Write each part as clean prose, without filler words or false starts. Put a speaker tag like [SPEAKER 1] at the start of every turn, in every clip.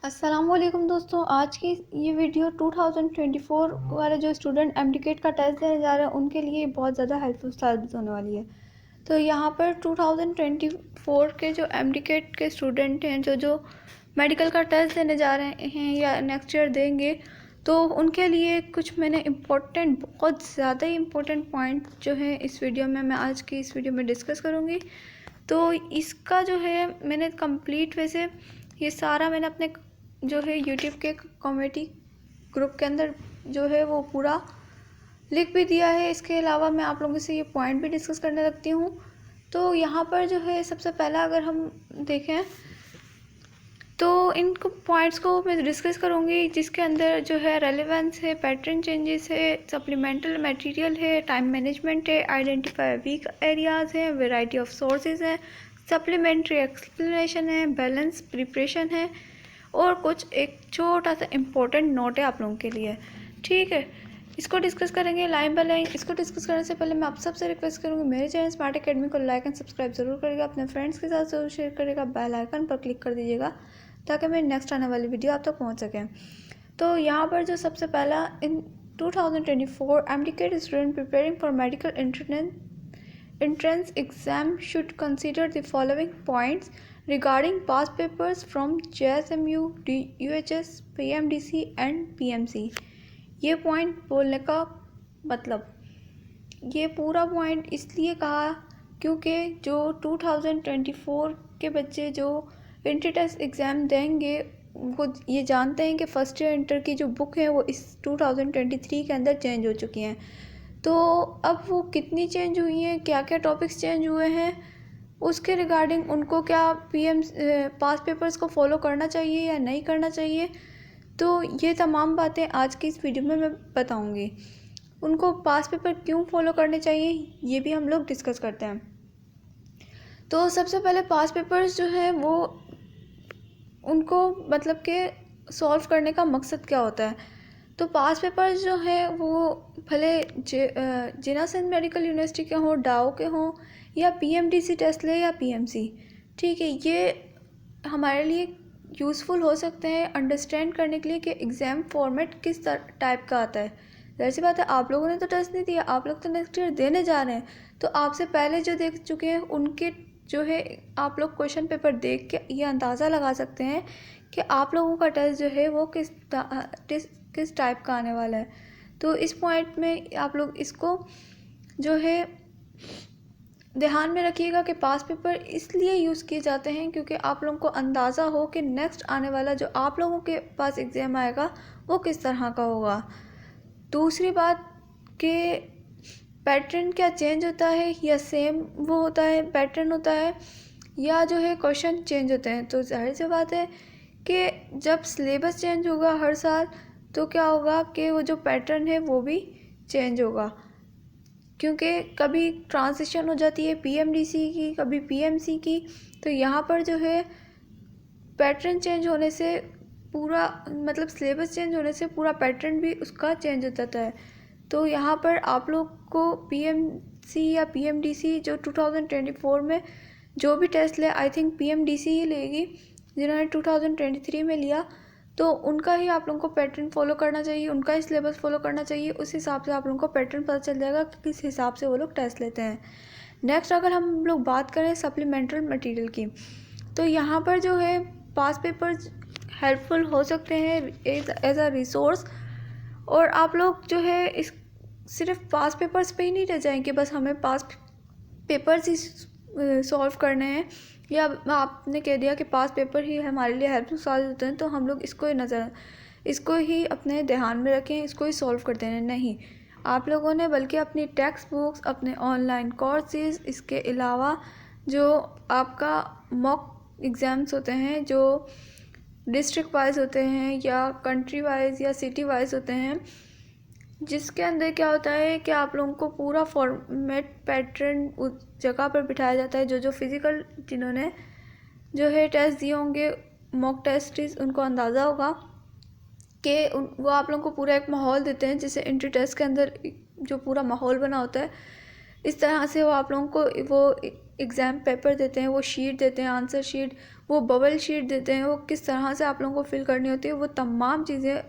[SPEAKER 1] अस्सलामुअलैकुम दोस्तों, आज की ये वीडियो 2024 वाले जो स्टूडेंट एमडीकेट का टेस्ट देने जा रहे हैं उनके लिए बहुत ज़्यादा हेल्पफुल साबित होने वाली है। तो यहाँ पर 2024 के जो एमडीकेट के स्टूडेंट हैं जो मेडिकल का टेस्ट देने जा रहे हैं या नेक्स्ट ईयर देंगे, तो उनके लिए कुछ मैंने बहुत ज़्यादा ही इम्पोर्टेंट पॉइंट जो है इस वीडियो में मैं आज की इस वीडियो में डिस्कस करूँगी। तो इसका जो है मैंने कंप्लीट वैसे ये सारा मैंने अपने जो है यूट्यूब के कम्युनिटी ग्रुप के अंदर जो है वो पूरा लिख भी दिया है। इसके अलावा मैं आप लोगों से ये पॉइंट भी डिस्कस करने लगती हूँ। तो यहाँ पर जो है सबसे पहला अगर हम देखें तो इन पॉइंट्स को मैं डिस्कस करूँगी, जिसके अंदर जो है रेलेवेंस है, पैटर्न चेंजेस है, सप्लीमेंटल मटेरियल है, टाइम मैनेजमेंट है, आइडेंटिफाई वीक एरियाज़ हैं, वैरायटी ऑफ सोर्सेज हैं, सप्लीमेंट्री एक्सप्लेनेशन है, बैलेंस प्रिपरेशन है और कुछ एक छोटा सा इम्पोर्टेंट नोट है आप लोगों के लिए। ठीक है, इसको डिस्कस करेंगे लाइन बाय लाइन। इसको डिस्कस करने से पहले मैं आप सबसे रिक्वेस्ट करूँगी, मेरे चैनल स्मार्ट एकेडमी को लाइक एंड सब्सक्राइब ज़रूर करिएगा, अपने फ्रेंड्स के साथ ज़रूर शेयर करिएगा, बेल आइकन पर क्लिक कर दीजिएगा ताकि मेरी नेक्स्ट आने वाली वीडियो आप तक पहुँच सकें। तो यहाँ पर जो सबसे पहला, इन 2024 MDCAT student preparing for medical entrance exam should consider the following points regarding past papers from JSMU, UHS, PMDC and PMC। ये पॉइंट बोलने का मतलब, ये पूरा पॉइंट इसलिए कहा क्योंकि जो 2024 के बच्चे जो इंटर टेस्ट एग्ज़ाम देंगे वो ये जानते हैं कि फ़र्स्ट ईयर इंटर की जो बुक है वो इस 2023 के अंदर चेंज हो चुकी हैं। तो अब वो कितनी चेंज हुई हैं, क्या क्या टॉपिक्स चेंज हुए हैं, उसके रिगार्डिंग उनको क्या पास पेपर्स को फॉलो करना चाहिए या नहीं करना चाहिए, तो ये तमाम बातें आज की इस वीडियो में मैं बताऊंगी। उनको पास पेपर क्यों फॉलो करने चाहिए ये भी हम लोग डिस्कस करते हैं। तो सबसे पहले पास पेपर्स जो है वो उनको मतलब कि सॉल्व करने का मकसद क्या होता है। तो पास पेपर्स जो है वो भले जिना सिंध मेडिकल यूनिवर्सिटी के हों, डाओ के हों या पीएमडीसी टेस्ट ले या पीएमसी, ठीक है, ये हमारे लिए यूज़फुल हो सकते हैं अंडरस्टैंड करने के लिए कि एग्ज़ाम फॉर्मेट किस टाइप का आता है। ज़ाहिर सी बात है, आप लोगों ने तो टेस्ट नहीं दिया, आप लोग तो नेक्स्ट ईयर देने जा रहे हैं, तो आपसे पहले जो देख चुके हैं उनके जो है आप लोग क्वेश्चन पेपर देख के ये अंदाज़ा लगा सकते हैं कि आप लोगों का टेस्ट जो है वो किस टाइप का आने वाला है। तो इस पॉइंट में आप लोग इसको जो है ध्यान में रखिएगा कि पास पेपर इसलिए यूज़ किए जाते हैं क्योंकि आप लोगों को अंदाज़ा हो कि नेक्स्ट आने वाला जो आप लोगों के पास एग्ज़ाम आएगा वो किस तरह का होगा। दूसरी बात कि पैटर्न क्या चेंज होता है या सेम वो होता है पैटर्न होता है, या जो है क्वेश्चन चेंज होते हैं। तो जाहिर सी बात है कि जब सिलेबस चेंज होगा हर साल तो क्या होगा कि वो जो पैटर्न है वो भी चेंज होगा, क्योंकि कभी ट्रांजिशन हो जाती है पीएमडीसी की, कभी पीएमसी की। तो यहाँ पर जो है पैटर्न चेंज होने से पूरा मतलब सिलेबस चेंज होने से पूरा पैटर्न भी उसका चेंज हो जाता है। तो यहाँ पर आप लोग को पीएमसी या पीएमडीसी जो 2024 में जो भी टेस्ट ले, आई थिंक पीएमडीसी ही लेगी जिन्होंने 2023 में लिया, तो उनका ही आप लोगों को पैटर्न फॉलो करना चाहिए, उनका ही सिलेबस फॉलो करना चाहिए। उस हिसाब से आप लोगों को पैटर्न पता चल जाएगा कि किस हिसाब से वो लोग टेस्ट लेते हैं। नेक्स्ट अगर हम लोग बात करें सप्लीमेंट्री मटेरियल की, तो यहाँ पर जो है पास पेपर्स हेल्पफुल हो सकते हैं एज अ रिसोर्स। और आप लोग जो है इस सिर्फ पास पेपर्स पे ही नहीं रह जाएंगे, बस हमें पास पेपर्स ही सॉल्व करने हैं या आपने कह दिया कि पास पेपर ही हमारे लिए हेल्पफुल साबित होते हैं तो हम लोग इसको ही अपने ध्यान में रखें, इसको ही सॉल्व करते हैं। नहीं, आप लोगों ने बल्कि अपनी टेक्स्ट बुक्स, अपने ऑनलाइन कोर्सेज, इसके अलावा जो आपका मॉक एग्ज़ाम्स होते हैं जो डिस्ट्रिक्ट वाइज होते हैं या कंट्री वाइज या सिटी वाइज होते हैं, जिसके अंदर क्या होता है कि आप लोगों को पूरा फॉर्मेट पैटर्न उस जगह पर बिठाया जाता है। जो फिज़िकल जिन्होंने जो है टेस्ट दिए होंगे, मॉक टेस्ट, उनको अंदाज़ा होगा कि वो आप लोगों को पूरा एक माहौल देते हैं, जैसे इंटर टेस्ट के अंदर जो पूरा माहौल बना होता है इस तरह से वो आप लोगों को वो एग्ज़ाम पेपर देते हैं, वो शीट देते हैं, आंसर शीट, वो बबल शीट देते हैं, वो किस तरह से आप लोगों को फिल करनी होती है, वो तमाम चीज़ें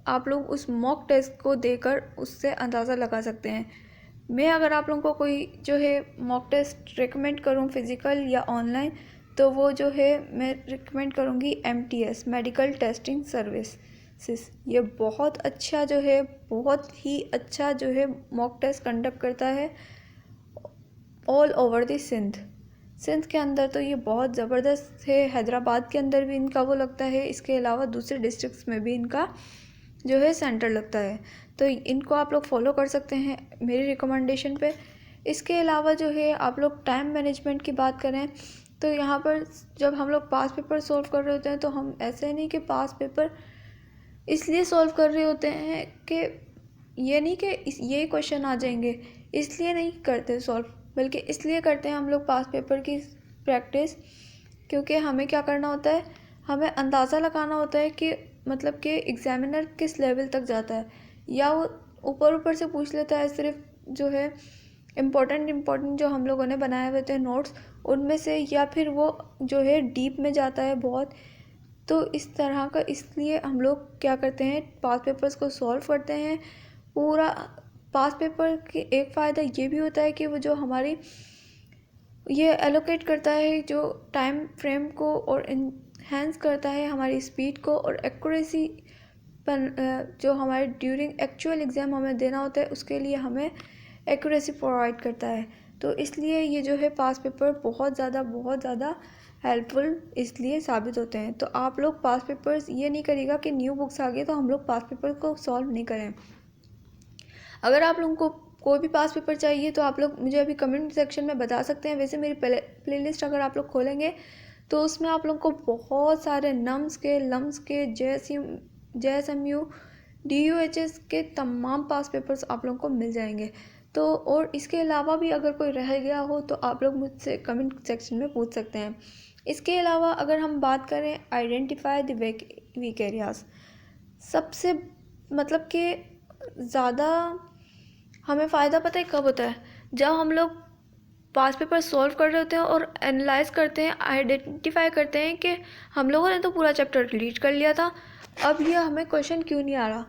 [SPEAKER 1] आप लोग उस मॉक टेस्ट को देकर उससे अंदाज़ा लगा सकते हैं। मैं अगर आप लोगों को कोई जो है मॉक टेस्ट रिकमेंड करूँ फिज़िकल या ऑनलाइन, तो वो जो है मैं रिकमेंड करूँगी MTS, मेडिकल टेस्टिंग सर्विसेज। ये बहुत अच्छा जो है, बहुत ही अच्छा जो है मॉक टेस्ट कंडक्ट करता है ऑल ओवर द सिंध के अंदर। तो ये बहुत ज़बरदस्त है। हैदराबाद के अंदर भी इनका वो लगता है, इसके अलावा दूसरे डिस्ट्रिक्ट्स में भी इनका जो है सेंटर लगता है। तो इनको आप लोग फॉलो कर सकते हैं मेरी रिकमेंडेशन पे। इसके अलावा जो है आप लोग टाइम मैनेजमेंट की बात करें तो यहाँ पर जब हम लोग पास पेपर सॉल्व कर रहे होते हैं तो हम ऐसे नहीं कि पास पेपर इसलिए सॉल्व कर रहे होते हैं कि ये नहीं कि ये क्वेश्चन आ जाएंगे, इसलिए नहीं करते सॉल्व, बल्कि इसलिए करते हैं हम लोग पास पेपर की प्रैक्टिस, क्योंकि हमें क्या करना होता है, हमें अंदाज़ा लगाना होता है कि मतलब कि एग्ज़ामिनर किस लेवल तक जाता है, या वो ऊपर ऊपर से पूछ लेता है सिर्फ जो है इम्पोर्टेंट जो हम लोगों ने बनाए हुए थे नोट्स उनमें से, या फिर वो जो है डीप में जाता है बहुत। तो इस तरह का इसलिए हम लोग क्या करते हैं, पास पेपर्स को सॉल्व करते हैं पूरा। पास पेपर के एक फ़ायदा ये भी होता है कि वो जो हमारी ये एलोकेट करता है जो टाइम फ्रेम को, और इन्हेंस करता है हमारी स्पीड को और एक्यूरेसी पर, जो हमारे ड्यूरिंग एक्चुअल एग्ज़ाम हमें देना होता है उसके लिए हमें एक्यूरेसी प्रोवाइड करता है। तो इसलिए ये जो है पास पेपर बहुत ज़्यादा हेल्पफुल इसलिए साबित होते हैं। तो आप लोग पास पेपर्स ये नहीं करिएगा कि न्यू बुक्स आ गई तो हम लोग पास पेपर को सॉल्व नहीं करें। अगर आप लोगों को कोई भी पास पेपर चाहिए तो आप लोग मुझे अभी कमेंट सेक्शन में बता सकते हैं। वैसे मेरी प्लेलिस्ट अगर आप लोग खोलेंगे तो उसमें आप लोग को बहुत सारे नम्स के, लम्स के, JSMU DUHS के तमाम पास पेपर्स आप लोगों को मिल जाएंगे। तो और इसके अलावा भी अगर कोई रह गया हो तो आप लोग मुझसे कमेंट सेक्शन में पूछ सकते हैं। इसके अलावा अगर हम बात करें आइडेंटिफाई द वीक एरियाज़, सबसे मतलब कि ज़्यादा हमें फ़ायदा पता है कब होता है, जब हम लोग पास पेपर सॉल्व कर रहे होते हैं और एनालाइज करते हैं, आइडेंटिफाई करते हैं कि हम लोगों ने तो पूरा चैप्टर रीड कर लिया था, अब ये हमें क्वेश्चन क्यों नहीं आ रहा।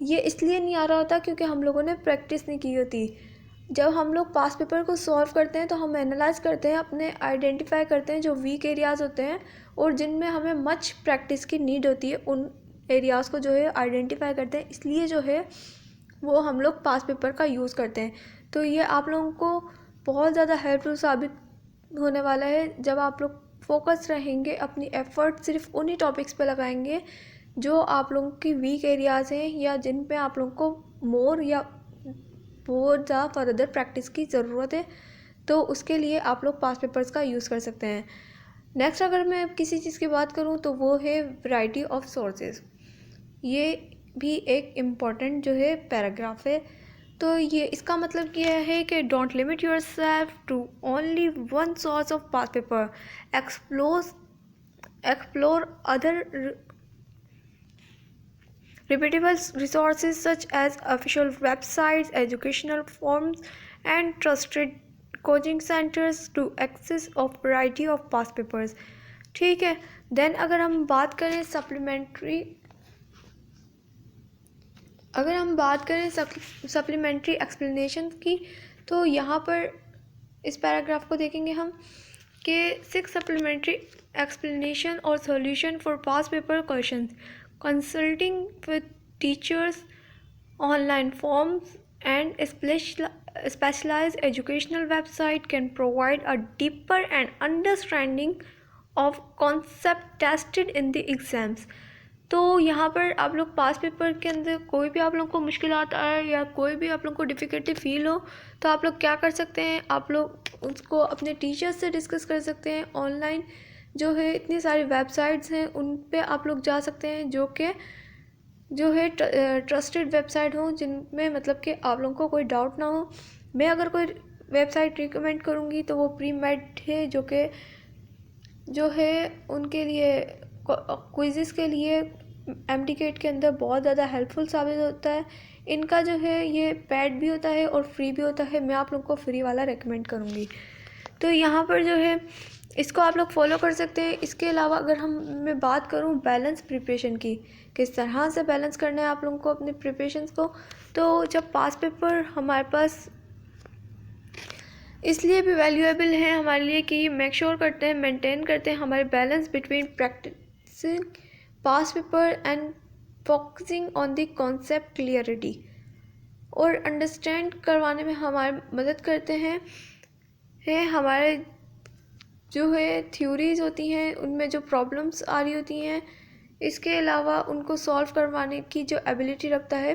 [SPEAKER 1] ये इसलिए नहीं आ रहा होता क्योंकि हम लोगों ने प्रैक्टिस नहीं की होती। जब हम लोग पास पेपर को सॉल्व करते हैं तो हम एनालाइज करते हैं, अपने आइडेंटिफाई करते हैं जो वीक एरियाज़ होते हैं और जिनमें हमें मच प्रैक्टिस की नीड होती है, उन एरियाज़ को जो है आइडेंटिफाई करते हैं। इसलिए जो है वो हम लोग पास पेपर का यूज़ करते हैं। तो ये आप लोगों को बहुत ज़्यादा हेल्पफुल साबित होने वाला है जब आप लोग फोकस रहेंगे, अपनी एफ़र्ट सिर्फ उन्हीं टॉपिक्स पे लगाएंगे जो आप लोगों की वीक एरियाज़ हैं या जिन पे आप लोगों को मोर या बहुत ज़्यादा फर्दर प्रैक्टिस की ज़रूरत है। तो उसके लिए आप लोग पास पेपर्स का यूज़ कर सकते हैं। नेक्स्ट अगर मैं किसी चीज़ की बात करूँ तो वो है वैरायटी ऑफ सोर्सेज। ये भी एक इम्पॉर्टेंट जो है पैराग्राफ है। तो ये इसका मतलब ये है कि don't limit yourself to only one source of past paper, explore other reputable resources such as official websites, educational forums, and trusted coaching centers to access a variety of past papers। ठीक है, then अगर हम बात करें supplementary explanation की, तो यहाँ पर इस पैराग्राफ को देखेंगे हम कि 6 सप्लीमेंट्री एक्सप्लेनेशन और solution for past paper questions, consulting with teachers, online forums, and specialized educational website can provide a deeper and understanding of concept tested in the exams। तो यहाँ पर आप लोग पास पेपर के अंदर कोई भी आप लोग को मुश्किल आता है या कोई भी आप लोग को डिफ़िकल्टी फील हो तो आप लोग क्या कर सकते हैं, आप लोग उसको अपने टीचर्स से डिस्कस कर सकते हैं। ऑनलाइन जो है इतनी सारी वेबसाइट्स हैं उन पे आप लोग जा सकते हैं जो है ट्रस्टेड वेबसाइट हो, जिनमें मतलब कि आप लोगों को कोई डाउट ना हो। मैं अगर कोई वेबसाइट रिकमेंड करूँगी तो वो प्रीमेड है, जो है उनके लिए क्विज़ेस के लिए MTCAT के अंदर बहुत ज़्यादा हेल्पफुल साबित होता है। इनका जो है ये पेड भी होता है और फ्री भी होता है। मैं आप लोगों को फ्री वाला रेकमेंड करूँगी। तो यहाँ पर जो है इसको आप लोग फॉलो कर सकते हैं। इसके अलावा अगर मैं बात करूँ बैलेंस प्रिपरेशन की, किस तरह से बैलेंस करना है आप लोगों को अपने प्रिपरेशंस को, तो जब पास पेपर हमारे पास इसलिए भी वैल्यूएबल है हमारे लिए कि मेक श्योर करते हैं, मेंटेन करते हैं हमारे balance between practicing past paper and focusing on the concept clarity, और अंडरस्टैंड करवाने में हमारी मदद करते हैं हमारे जो है थ्योरीज होती हैं उनमें जो प्रॉब्लम्स आ रही होती हैं, इसके अलावा उनको सॉल्व करवाने की जो एबिलिटी रखता है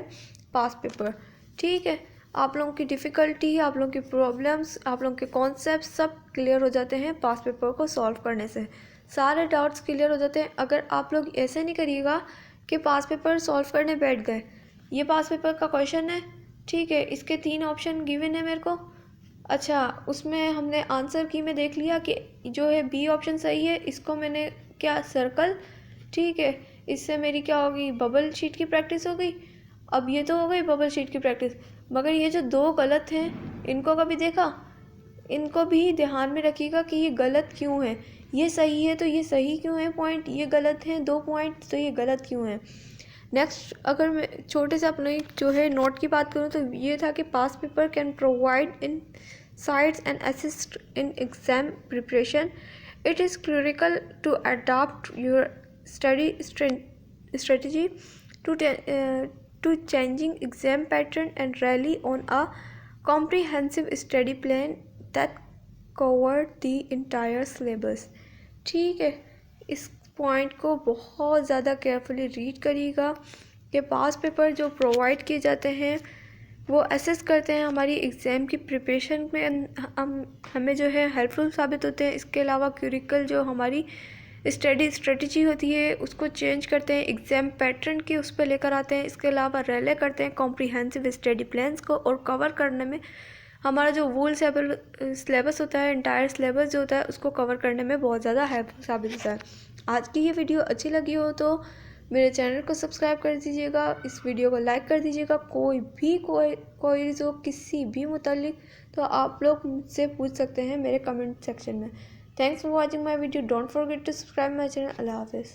[SPEAKER 1] पास पेपर। ठीक है, आप लोगों की डिफ़िकल्टी, आप लोगों की प्रॉब्लम्स, आप लोगों के कॉन्सेप्ट सब क्लियर हो जाते हैं पास पेपर को सॉल्व करने से, सारे डाउट्स क्लियर हो जाते हैं। अगर आप लोग ऐसे नहीं करिएगा कि पास पेपर सॉल्व करने बैठ गए, ये पास पेपर का क्वेश्चन है, ठीक है, इसके 3 ऑप्शन गिवन है मेरे को, अच्छा उसमें हमने आंसर की में देख लिया कि जो है बी ऑप्शन सही है, इसको मैंने क्या सर्कल, ठीक है, इससे मेरी क्या होगी बबल शीट की प्रैक्टिस हो गई। अब ये तो हो गई बबल शीट की प्रैक्टिस, मगर ये जो 2 गलत हैं इनको कभी देखा, इनको भी ध्यान में रखिएगा कि ये गलत क्यों है, ये सही है तो ये सही क्यों है पॉइंट, ये गलत हैं 2 पॉइंट तो ये गलत क्यों है। नेक्स्ट अगर मैं छोटे से अपने जो है नोट की बात करूँ तो ये था कि past paper can provide insights and assist in exam preparation. It is critical to adopt your study strategy to changing exam pattern and rely on a comprehensive study plan that covered the entire syllabus। ठीक है, इस point को बहुत ज़्यादा carefully read करिएगा कि past paper जो provide किए जाते हैं वो असेस करते हैं हमारी एग्ज़ाम की प्रिपरेशन में, हमें जो है हेल्पफुल साबित होते हैं। इसके अलावा क्यूरिकल जो हमारी स्टडी स्ट्रेटजी होती है उसको चेंज करते हैं, एग्ज़ाम पैटर्न की उस पर लेकर आते हैं। इसके अलावा रेले करते हैं कॉम्प्रिहेंसिव स्टडी प्लान्स को, और कवर करने में हमारा जो वूल सिलेबस होता है, इंटायर सिलेबस जो होता है उसको कवर करने में बहुत ज़्यादा हेल्पफुल साबित होता है। आज की ये वीडियो अच्छी लगी हो तो मेरे चैनल को सब्सक्राइब कर दीजिएगा, इस वीडियो को लाइक कर दीजिएगा। कोई भी क्वेरीज हो किसी भी मुतालिक तो आप लोग मुझसे पूछ सकते हैं मेरे कमेंट सेक्शन में। Thanks for watching my video, don't forget to subscribe my channel. अल्लाह हाफिज़।